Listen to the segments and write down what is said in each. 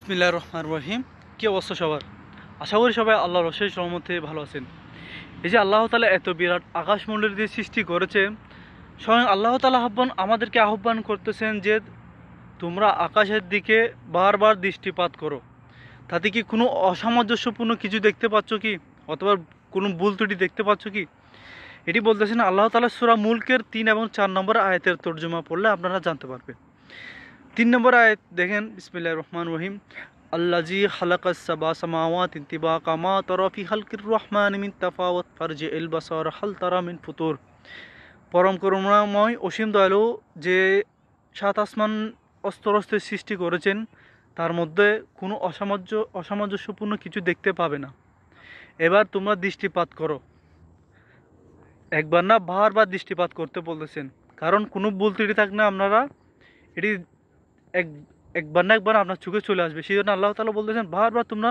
বিসমিল্লাহির রহমানির রহিম। কি অবস্থা সবার? আশা করি সবাই আল্লাহর অশেষ রহমতে ভালো আছেন। এই যে আল্লাহ তাআলা এত বিরাট আকাশমণ্ডলী দিয়ে সৃষ্টি করেছে, স্বয়ং আল্লাহ তাআলা আমাদেরকে আহ্বান করতেছেন যে তোমরা আকাশের দিকে বারবার দৃষ্টিপাত করো। তাতে কি কোনো অসামঞ্জস্যপূর্ণ কিছু দেখতে পাচ্ছ কি, অথবা কোনো ভুল ত্রুটি দেখতে পাচ্ছ কি? এটি বলতেছেন আল্লাহ তাআলা সূরা মুলকের 3 এবং 4 নম্বর আয়াতের তর্জমা পড়লে আপনারা জানতে পারবেন। 3 নম্বর আয়াত দেখেন, বিসমিল্লাহির রহমানির রহিম। আল্লাযী খালাকাস সাবআ সামাওয়াতিন তিবাকা মা তারা ফি খালকির রহমানি মিন তাফাওয়াত ফারজি'ল বাসার হাল তারা মিন ফুতুর। পরম করুণাময় অসীম দয়ালু যে 7 আসমান অস্তরস্তে সৃষ্টি করেছেন, তার মধ্যে কোনো অসামঞ্জস্যপূর্ণ কিছু দেখতে পাবে না। এবার তোমরা দৃষ্টিপাত করো। একবার না, বারবার দৃষ্টিপাত করতে বলতেছেন, কারণ কোনো ভুল ত্রুটি থাকলে আপনারা এটি একবার না একবার আপনার চোখে চলে আসবে। সেই জন্য আল্লাহ তাআলা বলতেছেন বারবার তোমরা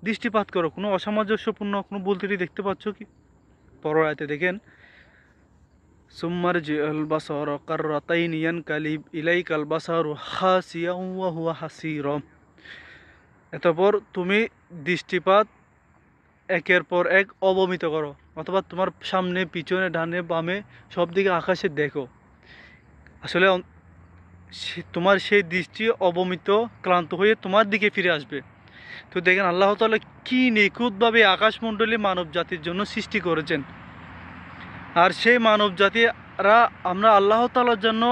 দৃষ্টিপাত করো। কোনো অসামঞ্জস্যপূর্ণ কোনো ভুল ত্রুটি দেখতে পাচ্ছ কি? পরের আয়াতে দেখেন, সুম্মারজি'ল বাসারা কাররাতাইনি ইয়ানকালিব ইলাইকাল বাসারু খাসিয়াও ওয়া হুয়া হাসির। এরপর তুমি দৃষ্টিপাত একের পর এক অবমিত করো, অথবা তোমার সামনে, পিছনে, ডানে, বামে সব দিকে আকাশে দেখো। আসলে তোমার সেই দৃষ্টি অবমিত, ক্লান্ত হয়ে তোমার দিকে ফিরে আসবে। তো দেখেন আল্লাহ তাআলা কি নিখুঁতভাবে আকাশমণ্ডলী মানব জাতির জন্য সৃষ্টি করেছেন। আর সেই মানব জাতিরা আমরা আল্লাহ তাআলার জন্য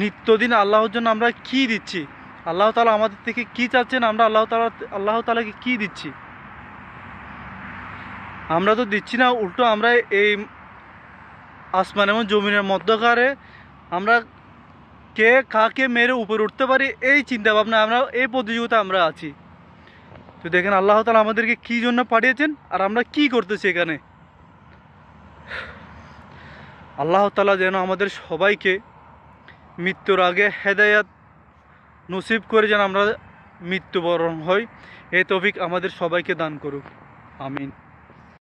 নিত্যদিন আল্লাহর জন্য আমরা কি দিচ্ছি, আল্লাহ তাআলা আমাদের থেকে কি চাচ্ছেন, আমরা আল্লাহ তাআলাকে কি দিচ্ছি? আমরা তো দিচ্ছি না, উল্টো আমরা এই আসমান এবং জমিনের মধ্যকারে আমরা কে কাকে মেরে উপরে উঠতে পারি এই চিন্তা ভাবনা, আমরা এই প্রতিযোগিতা আমরা আছি। তো দেখেন আল্লাহ তাআলা আমাদেরকে কি জন্য পাঠিয়েছেন আর আমরা কি করতেছি এখানে। আল্লাহ তাআলা যেন আমাদের সবাইকে মৃত্যুর আগে হেদায়েত নসিব করে যেন আমরা মৃত্যুবরণ হই, এই তৌফিক আমাদের সবাইকে দান করুক। আমিন।